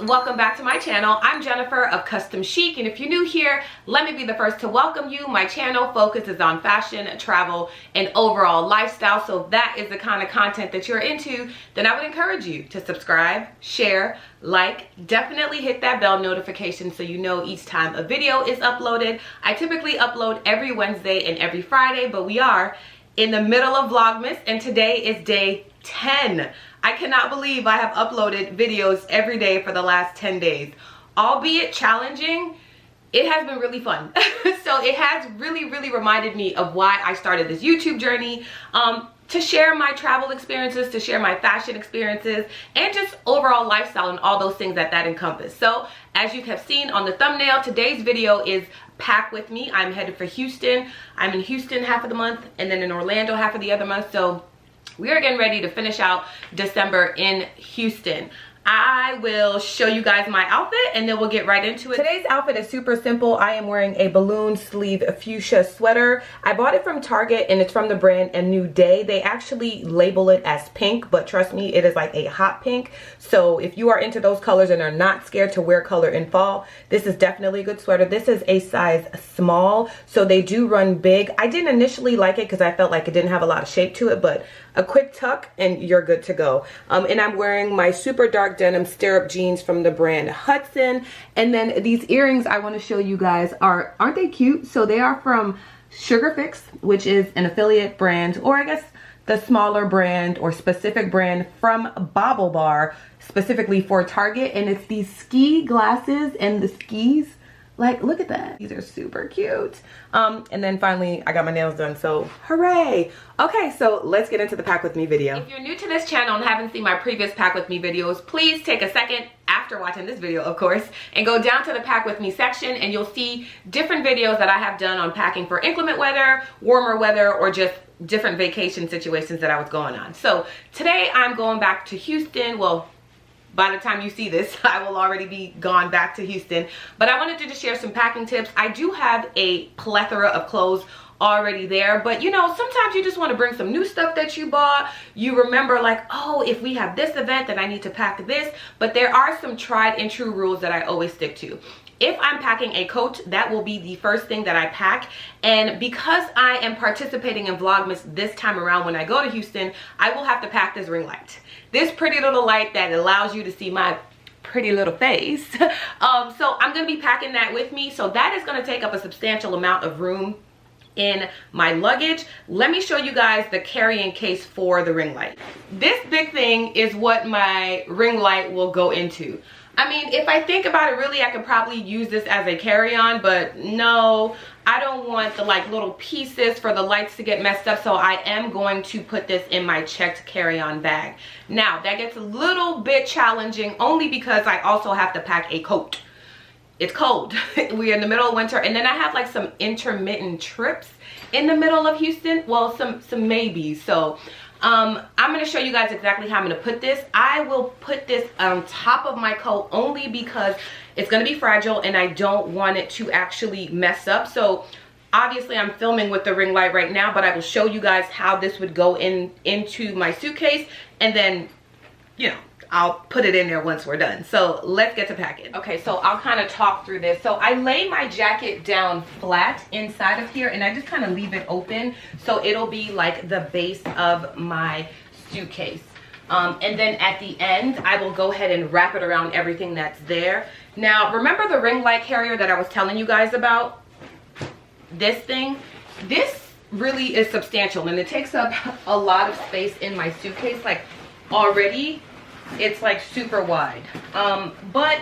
welcome back to my channel. I'm Jennifer of Custom Chic, and if you're new here, let me be the first to welcome you. My channel focuses on fashion, travel, and overall lifestyle. So if that is the kind of content that you're into, then I would encourage you to subscribe, share, like, definitely hit that bell notification so you know each time a video is uploaded. I typically upload every Wednesday and every Friday, but we are in the middle of Vlogmas, and today is day 10. I cannot believe I have uploaded videos every day for the last 10 days. Albeit challenging, it has been really fun. So it has really reminded me of why I started this YouTube journey, to share my travel experiences, to share my fashion experiences, and just overall lifestyle and all those things that encompass. So as you have seen on the thumbnail, today's video is pack with me. I'm headed for Houston. I'm in Houston half of the month and then in Orlando half of the other month. So we are getting ready to finish out December in Houston. I will show you guys my outfit and then we'll get right into it. Today's outfit is super simple. I am wearing a balloon sleeve fuchsia sweater. I bought it from Target and it's from the brand A New Day. They actually label it as pink, but trust me, it is like a hot pink. So if you are into those colors and are not scared to wear color in fall, this is definitely a good sweater. This is a size small, so they do run big. I didn't initially like it because I felt like it didn't have a lot of shape to it, but a quick tuck and you're good to go. And I'm wearing my super dark denim Stirup jeans from the brand Hudson. And then these earrings I want to show you guys aren't they cute? So they are from Sugar Fix, which is an affiliate brand, or I guess the smaller brand or specific brand from Bobble Bar, specifically for Target. And it's these ski glasses and the skis. Like, look at that. These are super cute. And then finally, I got my nails done, so hooray. Okay, so let's get into the Pack With Me video. If you're new to this channel and haven't seen my previous Pack With Me videos, please take a second after watching this video, of course, and go down to the Pack With Me section and you'll see different videos that I have done on packing for inclement weather, warmer weather, or just different vacation situations that I was going on. So today I'm going back to Houston. Well, by the time you see this, I will already be gone back to Houston. But I wanted to just share some packing tips. I do have a plethora of clothes already there, but you know, sometimes you just want to bring some new stuff that you bought. You remember like, oh, if we have this event, then I need to pack this. But there are some tried and true rules that I always stick to. If I'm packing a coat, that will be the first thing that I pack. And because I am participating in Vlogmas this time around when I go to Houston, I will have to pack this ring light. This pretty little light that allows you to see my pretty little face. So I'm gonna be packing that with me. So that is gonna take up a substantial amount of room in my luggage. Let me show you guys the carrying case for the ring light. This big thing is what my ring light will go into. I mean, if I think about it, really, I could probably use this as a carry-on, but no, I don't want the like little pieces for the lights to get messed up, so I am going to put this in my checked carry-on bag. Now, that gets a little bit challenging only because I also have to pack a coat. It's cold. We're in the middle of winter, and then I have like some intermittent trips in the middle of Houston. Well, some maybes. So I'm going to show you guys exactly how I'm going to put this. I will put this on top of my coat only because it's going to be fragile and I don't want it to actually mess up. So obviously I'm filming with the ring light right now, but I will show you guys how this would go into my suitcase, and then, you know, I'll put it in there once we're done. So let's get to packing. Okay, so I'll kind of talk through this. So I lay my jacket down flat inside of here and I just kind of leave it open so it'll be like the base of my suitcase. And then at the end, I will go ahead and wrap it around everything that's there. Now, remember the ring light carrier that I was telling you guys about? This thing? This really is substantial and it takes up a lot of space in my suitcase. Like already, it's like super wide, but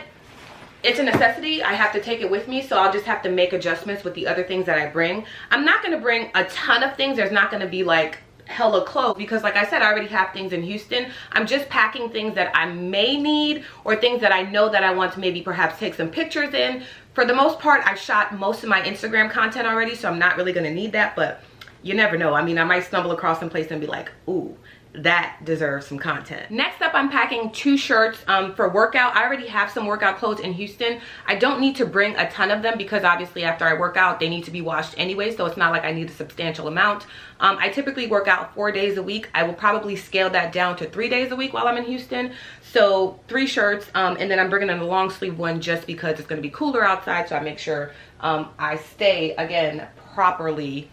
it's a necessity. I have to take it with me, so I'll just have to make adjustments with the other things that I bring. I'm not going to bring a ton of things. There's not going to be like hella clothes because, like I said, I already have things in Houston. I'm just packing things that I may need or things that I know that I want to maybe perhaps take some pictures in. For the most part, I shot most of my Instagram content already, so I'm not really going to need that, but you never know. I mean, I might stumble across some place and be like, ooh, that deserves some content. Next up, I'm packing 2 shirts for workout. I already have some workout clothes in Houston. I don't need to bring a ton of them because obviously after I work out, they need to be washed anyway, so it's not like I need a substantial amount. I typically work out 4 days a week. I will probably scale that down to 3 days a week while I'm in Houston. So 3 shirts, and then I'm bringing in a long sleeve one just because it's going to be cooler outside, so I make sure I stay, again, properly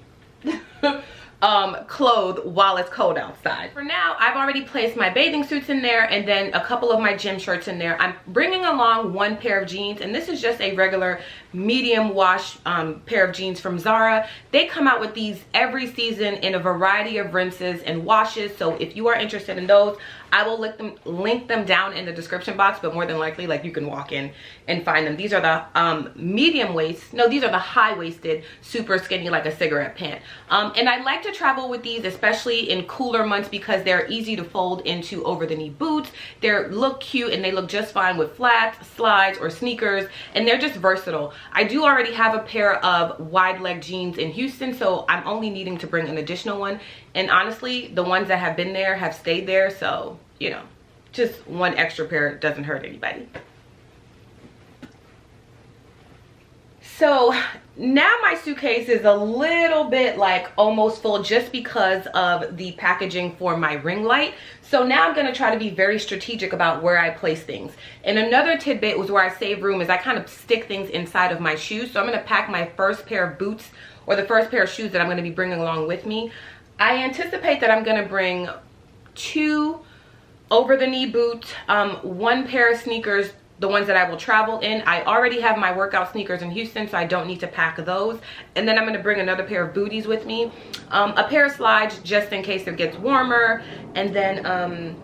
clothed while it's cold outside. For now, I've already placed my bathing suits in there and then a couple of my gym shirts in there. I'm bringing along 1 pair of jeans, and this is just a regular medium wash pair of jeans from Zara. They come out with these every season in a variety of rinses and washes, so if you are interested in those, I will link them down in the description box, but more than likely, like, you can walk in and find them. These are the medium waist, no, these are the high-waisted, super skinny, like a cigarette pant. And I like to travel with these, especially in cooler months, because they're easy to fold into over-the-knee boots. They look cute and they look just fine with flats, slides, or sneakers, and they're just versatile. I do already have a pair of wide leg jeans in Houston, so I'm only needing to bring an additional one. And honestly, the ones that have been there have stayed there, so, you know, just 1 extra pair doesn't hurt anybody. So now my suitcase is a little bit like almost full just because of the packaging for my ring light. So now I'm going to try to be very strategic about where I place things. And another tidbit was where I save room is I kind of stick things inside of my shoes. So I'm going to pack my first pair of boots, or the first pair of shoes that I'm going to be bringing along with me. I anticipate that I'm going to bring 2 over-the-knee boots, 1 pair of sneakers, the ones that I will travel in. I already have my workout sneakers in Houston, so I don't need to pack those. And then I'm going to bring another pair of booties with me, a pair of slides just in case it gets warmer, and then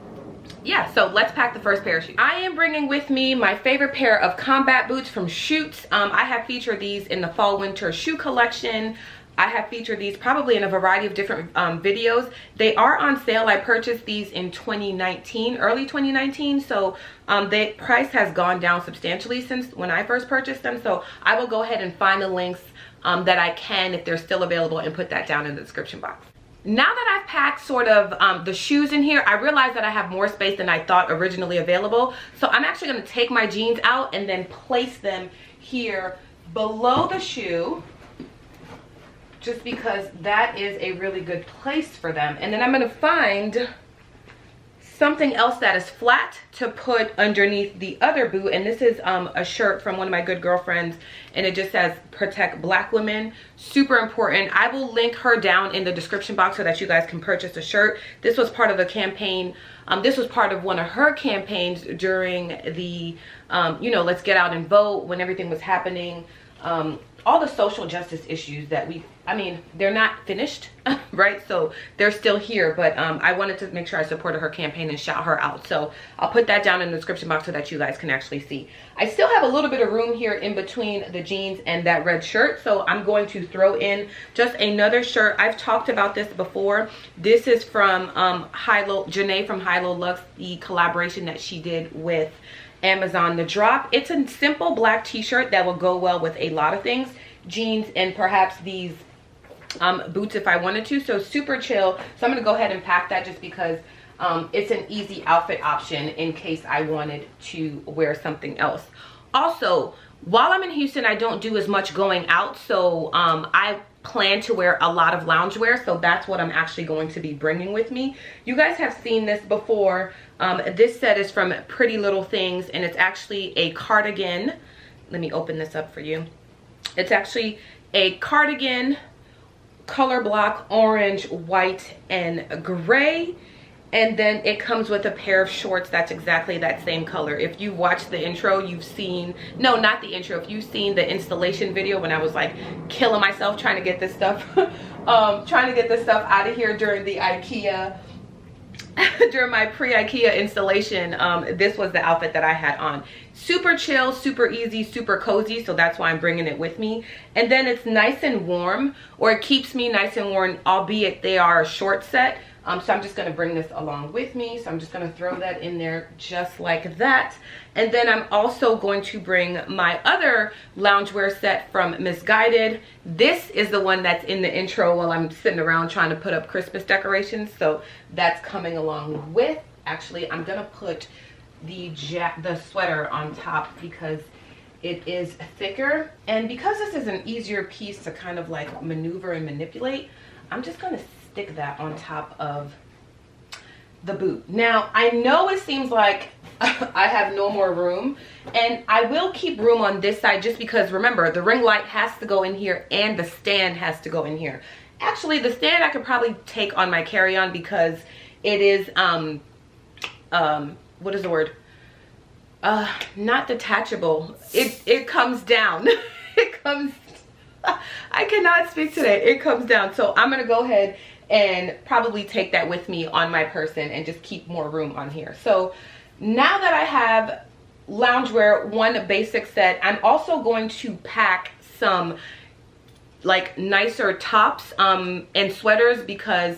yeah, so let's pack the first pair of shoes. I am bringing with me my favorite pair of combat boots from Schutz. I have featured these in the fall winter shoe collection. I have featured these probably in a variety of different videos. They are on sale. I purchased these in 2019, early 2019. So the price has gone down substantially since when I first purchased them. So I will go ahead and find the links that I can, if they're still available, and put that down in the description box. Now that I've packed sort of the shoes in here, I realized that I have more space than I thought originally available. So I'm actually going to take my jeans out and then place them here below the shoe, just because that is a really good place for them. And then I'm going to find something else that is flat to put underneath the other boot. And this is a shirt from one of my good girlfriends, and it just says "Protect Black Women." Super important. I will link her down in the description box so that you guys can purchase the shirt. This was part of the campaign. This was part of one of her campaigns during the you know, let's get out and vote, when everything was happening. All the social justice issues that I mean, they're not finished, right? So they're still here, but I wanted to make sure I supported her campaign and shout her out. So I'll put that down in the description box so that you guys can actually see. I still have a little bit of room here in between the jeans and that red shirt, so I'm going to throw in just another shirt. I've talked about this before. This is from Janae from Hilo Lux, the collaboration that she did with Amazon, The Drop. It's a simple black t-shirt that will go well with a lot of things, jeans and perhaps these boots if I wanted to. So super chill. So I'm gonna go ahead and pack that just because it's an easy outfit option in case I wanted to wear something else. Also, while I'm in Houston, I don't do as much going out, so I plan to wear a lot of loungewear, so that's what I'm actually going to be bringing with me. You guys have seen this before. This set is from Pretty Little Things, and it's actually a cardigan. Let me open this up for you. It's actually a cardigan, color block, orange, white, and gray. And then it comes with a pair of shorts that's exactly that same color. If you watched the intro, you've seen, no, not the intro, if you've seen the installation video when I was like killing myself trying to get this stuff, out of here during the IKEA, during my pre-IKEA installation, this was the outfit that I had on. Super chill, super easy, super cozy, so that's why I'm bringing it with me. And then it's nice and warm, or it keeps me nice and warm, albeit they are a short set. So I'm just going to bring this along with me. So I'm just going to throw that in there just like that. And then I'm also going to bring my other loungewear set from Misguided. This is the one that's in the intro while I'm sitting around trying to put up Christmas decorations. So that's coming along with. Actually, I'm going to put the sweater on top because it is thicker. And because this is an easier piece to kind of like maneuver and manipulate, I'm just going to stick that on top of the boot. Now, I know it seems like I have no more room, and I will keep room on this side just because, remember, the ring light has to go in here and the stand has to go in here. Actually, the stand I could probably take on my carry-on because it is, what is the word? Not detachable. It comes down. It comes, I cannot speak today. It comes down. So I'm going to go ahead and probably take that with me on my person and just keep more room on here. So now that I have loungewear, one basic set, I'm also going to pack some like nicer tops and sweaters because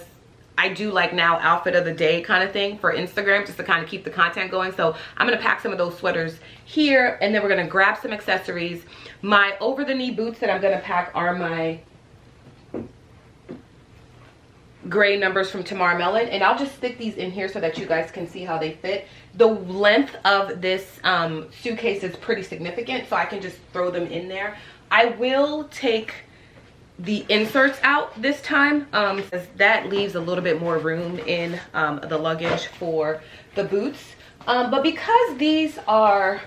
I do like now outfit of the day kind of thing for Instagram just to kind of keep the content going. So I'm going to pack some of those sweaters here, and then we're going to grab some accessories. My over the knee boots that I'm going to pack are my gray numbers from Tamara Mellon, and I'll just stick these in here so that you guys can see how they fit. The length of this suitcase is pretty significant, so I can just throw them in there. I will take the inserts out this time because that leaves a little bit more room in the luggage for the boots, but because these are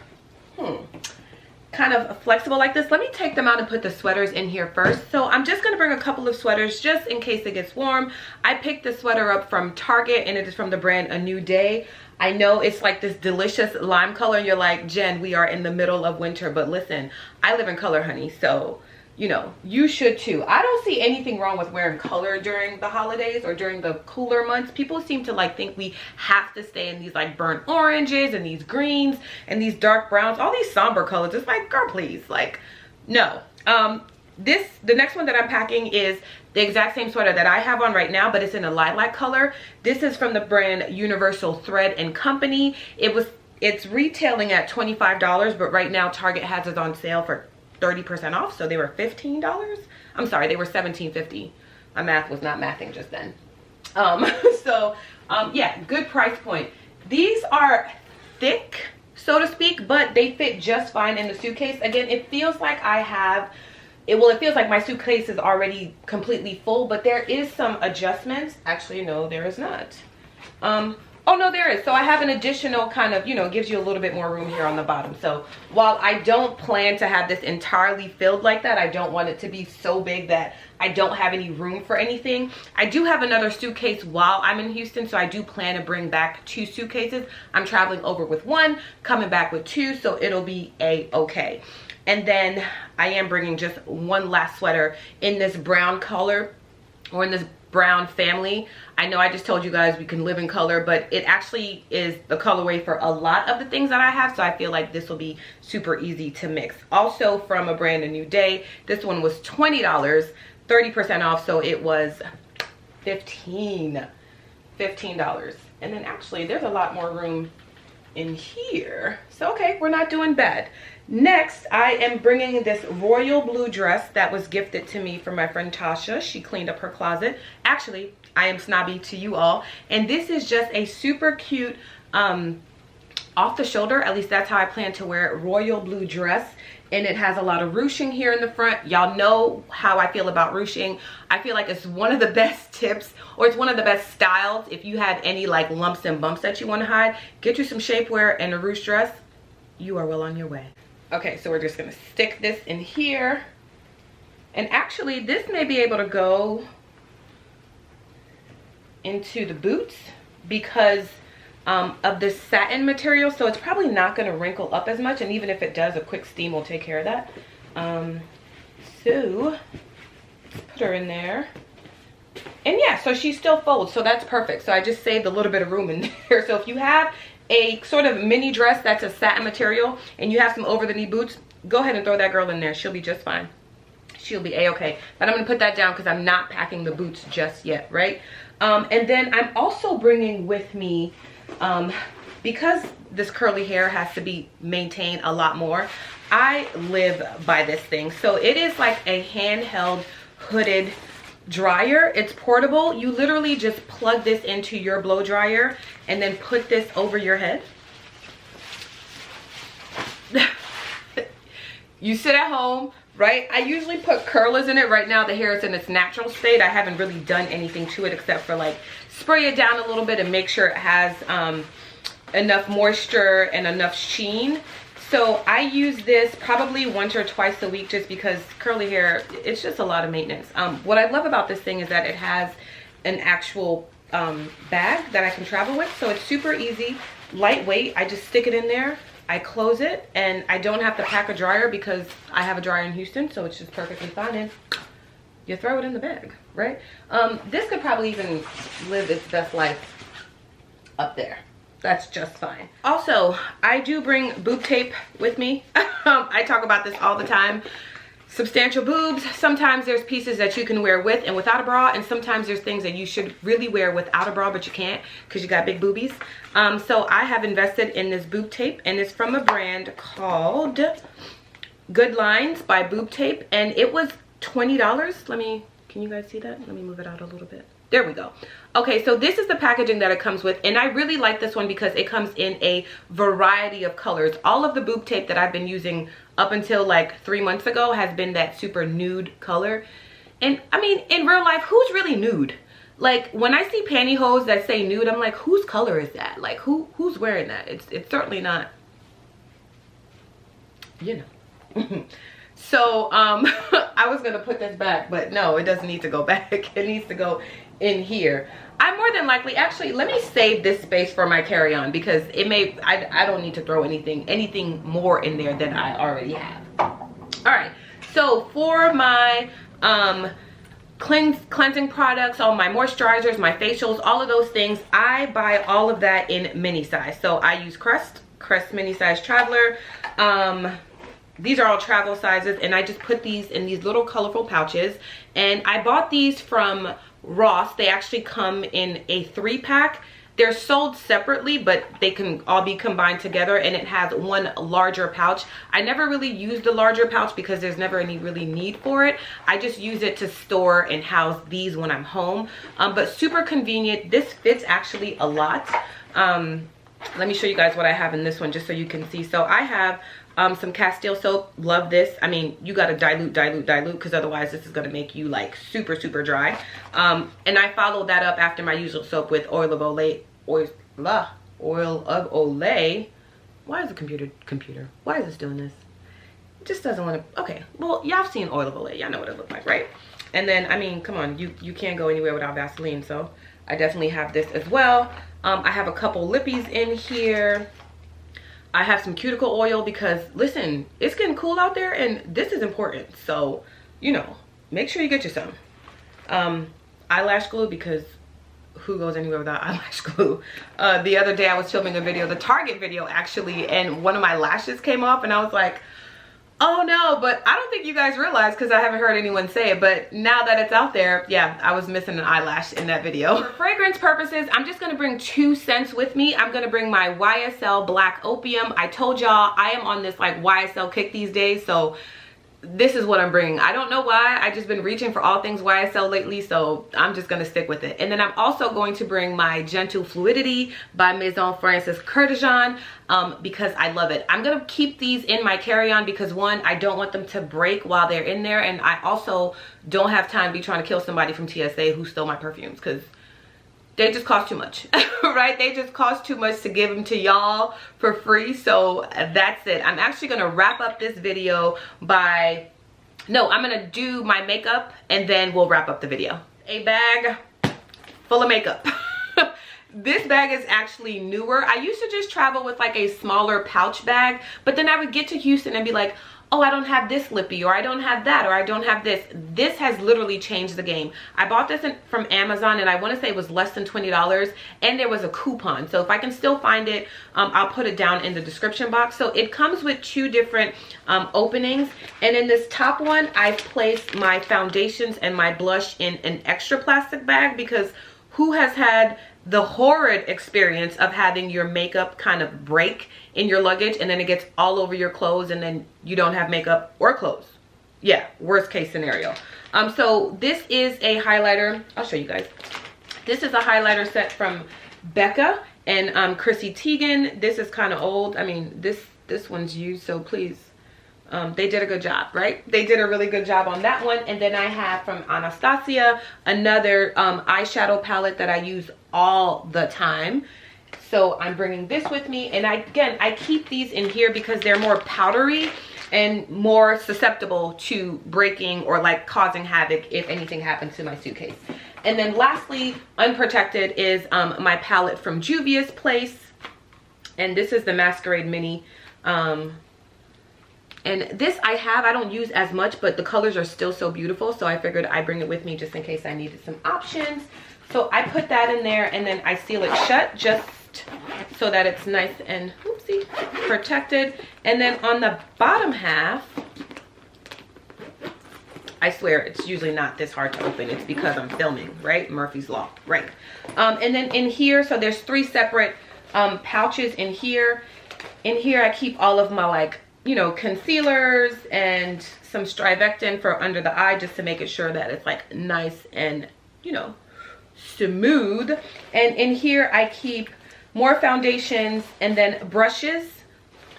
kind of flexible like this, let me take them out and put the sweaters in here first. So I'm just going to bring a couple of sweaters just in case it gets warm. I picked this sweater up from Target, and it is from the brand A New Day. I know it's like this delicious lime color, and you're like, Jen, we are in the middle of winter, but listen, I live in color, honey, so you know, you should too. I don't see anything wrong with wearing color during the holidays or during the cooler months. People seem to like think we have to stay in these like burnt oranges and these greens and these dark browns, all these somber colors. It's like, girl, please, like, no. The next one that I'm packing is the exact same sweater that I have on right now, but it's in a lilac color. This is from the brand Universal Thread and Company. It's retailing at $25, but right now Target has it on sale for 30% off, so they were $15. I'm sorry, they were $17.50. My math was not mathing just then. Yeah, good price point. These are thick, so to speak, but they fit just fine in the suitcase. Again, it feels like it feels like my suitcase is already completely full, but there is some adjustments. Actually, no, there is not. Oh no, there is. So I have an additional kind of, you know, gives you a little bit more room here on the bottom. So while I don't plan to have this entirely filled like that, I don't want it to be so big that I don't have any room for anything. I do have another suitcase while I'm in Houston, so I do plan to bring back 2 suitcases. I'm traveling over with 1, coming back with 2, so it'll be a-okay. And then I am bringing just one last sweater in this brown color, or in this brown family. I know I just told you guys we can live in color, but it actually is the colorway for a lot of the things that I have, so I feel like this will be super easy to mix. Also from a brand A New Day, this one was $20, 30% off, so it was $15. And then actually there's a lot more room in here, so okay, we're not doing bad. Next, I am bringing this royal blue dress that was gifted to me from my friend Tasha. She cleaned up her closet. Actually, I am snobby to you all, and this is just a super cute off the shoulder, at least that's how I plan to wear it, royal blue dress. And it has a lot of ruching here in the front. Y'all know how I feel about ruching. I feel like it's one of the best tips, or it's one of the best styles. If you have any like lumps and bumps that you want to hide, get you some shapewear and a ruche dress. You are well on your way. Okay, so we're just gonna stick this in here. And actually this may be able to go into the boots because of this satin material, so it's probably not going to wrinkle up as much, and even if it does, a quick steam will take care of that. So let's put her in there, and yeah, so she still folds, so that's perfect. So I just saved a little bit of room in there. So if you have a sort of mini dress that's a satin material and you have some over the knee boots, go ahead and throw that girl in there. She'll be just fine. she'll be a-okay. But I'm gonna put that down because I'm not packing the boots just yet, right? And then I'm also bringing with me, because this curly hair has to be maintained a lot more, I live by this thing. So it is like a handheld hooded dryer. It's portable. You literally just plug this into your blow dryer and then put this over your head. You sit at home, right? I usually put curlers in it. Right now the hair is in its natural state. I haven't really done anything to it except for like spray it down a little bit and make sure it has enough moisture and enough sheen. So I use this probably once or twice a week just because curly hair, it's just a lot of maintenance. What I love about this thing is that it has an actual bag that I can travel with. So it's super easy, lightweight. I just stick it in there. I close it and I don't have to pack a dryer because I have a dryer in Houston, so it's just perfectly fine, and you throw it in the bag, right? This could probably even live its best life up there. That's just fine. Also, I do bring boob tape with me. I talk about this all the time. Substantial boobs, sometimes there's pieces that you can wear with and without a bra, and sometimes there's things that you should really wear without a bra but you can't because you got big boobies. So I have invested in this boob tape, and it's from a brand called Good Lines by Boob Tape, and it was $20. Can you guys see that? Let me move it out a little bit. There we go. Okay, so this is the packaging that it comes with, and I really like this one because it comes in a variety of colors. All of the boob tape that I've been using up until like 3 months ago has been that super nude color. And I mean, in real life, who's really nude? Like when I see pantyhose that say nude, I'm like, whose color is that? Like who's wearing that? It's certainly not, you know. So I was gonna put this back, but no, it doesn't need to go back. It needs to go in here. I more than likely, actually, let me save this space for my carry-on because it may, I don't need to throw anything more in there than I already have. All right, so for my cleansing products, all my moisturizers, my facials, all of those things, I buy all of that in mini size. So I use Crest mini size traveler. These are all travel sizes, and I just put these in these little colorful pouches, and I bought these from Ross. They actually come in a 3-pack. They're sold separately, but they can all be combined together, and it has one larger pouch. I never really use the larger pouch because there's never any really need for it. I just use it to store and house these when I'm home, but super convenient. This fits actually a lot. Let me show you guys what I have in this one just so you can see. So I have some Castile soap. Love this. I mean, you gotta dilute because otherwise this is gonna make you like super dry. And I follow that up after my usual soap with oil of Olay. Why is the computer? Why is this doing this? It just doesn't want to. Okay, well, y'all have seen oil of Olay. Y'all know what it looks like, right? And then, I mean, come on, you can't go anywhere without Vaseline, so I definitely have this as well. I have a couple lippies in here. I have some cuticle oil because, listen, it's getting cool out there and this is important. So, you know, make sure you get you some. Eyelash glue because who goes anywhere without eyelash glue? The other day I was filming a video, the Target video actually, and one of my lashes came off and I was like, oh no, but I don't think you guys realize because I haven't heard anyone say it, but now that it's out there, yeah, I was missing an eyelash in that video. For fragrance purposes, I'm just gonna bring 2 scents with me. I'm gonna bring my YSL Black Opium. I told y'all I am on this like YSL kick these days, so this is what I'm bringing. I don't know why, I just been reaching for all things YSL lately, so I'm just gonna stick with it. And then I'm also going to bring my Gentle Fluidity by Maison Francis Kurkdjian because I love it. I'm gonna keep these in my carry-on because, one, I don't want them to break while they're in there, and I also don't have time to be trying to kill somebody from TSA who stole my perfumes because they just cost too much. Right? They just cost too much to give them to y'all for free. So that's it. I'm actually gonna wrap up this video by, no, I'm gonna do my makeup and then we'll wrap up the video. A bag full of makeup. This bag is actually newer. I used to just travel with like a smaller pouch bag, but then I would get to Houston and be like, oh, I don't have this lippy, or I don't have that, or I don't have this. This has literally changed the game. I bought this from Amazon, and I want to say it was less than $20, and there was a coupon. So if I can still find it, I'll put it down in the description box. So it comes with 2 different openings, and in this top one, I've placed my foundations and my blush in an extra plastic bag, because who has had the horrid experience of having your makeup kind of break in your luggage and then it gets all over your clothes and then you don't have makeup or clothes? Yeah, worst case scenario. So this is a highlighter. I'll show you guys. This is a highlighter set from Becca and Chrissy Teigen. This is kind of old. I mean, this one's used, so please. They did a good job, right? They did a really good job on that one. And then I have from Anastasia another eyeshadow palette that I use all the time. So I'm bringing this with me, and I keep these in here because they're more powdery and more susceptible to breaking or like causing havoc if anything happens to my suitcase. And then lastly, unprotected, is my palette from Juvia's Place, and this is the Masquerade Mini. And this I don't use as much, but the colors are still so beautiful, so I figured I'd bring it with me just in case I needed some options. So I put that in there, and then I seal it shut just so that it's nice and, oopsie, protected. And then on the bottom half, I swear it's usually not this hard to open. It's because I'm filming, right? Murphy's Law, right? And then in here, so there's 3 separate pouches in here. In here, I keep all of my, like, you know, concealers and some Strivectin for under the eye, just to make it sure that it's like nice and, you know, smooth. And in here I keep more foundations, and then brushes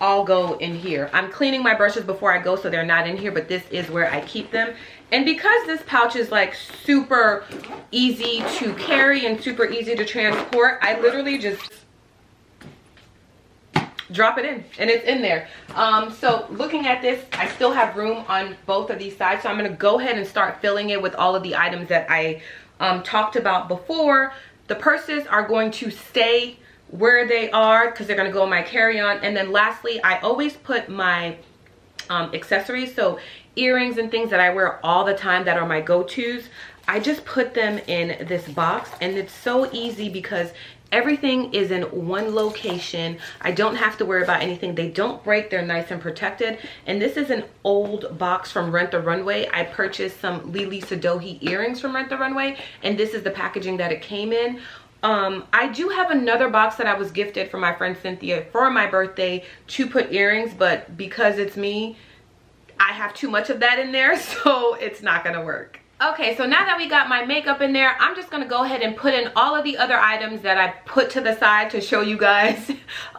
all go in here. I'm cleaning my brushes before I go, so they're not in here, but this is where I keep them. And because this pouch is like super easy to carry and super easy to transport, I literally just drop it in and it's in there. So looking at this, I still have room on both of these sides, so I'm going to go ahead and start filling it with all of the items that I talked about before. The purses are going to stay where they are because they're going to go in my carry-on. And then lastly, I always put my accessories, so earrings and things that I wear all the time that are my go-tos, I just put them in this box, and it's so easy because everything is in one location. I don't have to worry about anything. They don't break. They're nice and protected. And this is an old box from Rent the Runway. I purchased some Lili Sadohi earrings from Rent the Runway, and this is the packaging that it came in. I do have another box that I was gifted from my friend Cynthia for my birthday to put earrings, but because it's me, I have too much of that in there, so it's not gonna work. Okay, so now that we got my makeup in there, I'm just gonna go ahead and put in all of the other items that I put to the side to show you guys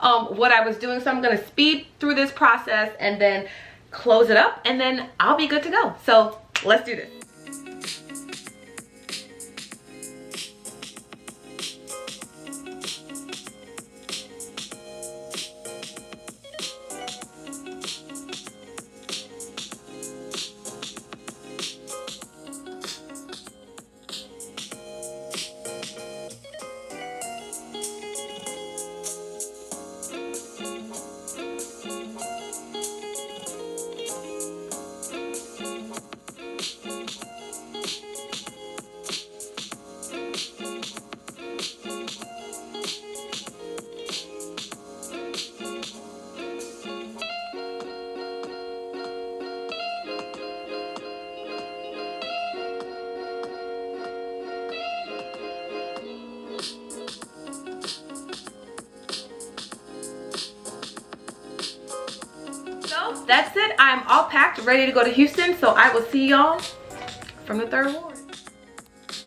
what I was doing. So I'm gonna speed through this process and then close it up, and then I'll be good to go. So let's do this. That's it. I'm all packed, ready to go to Houston. So I will see y'all from the third wall.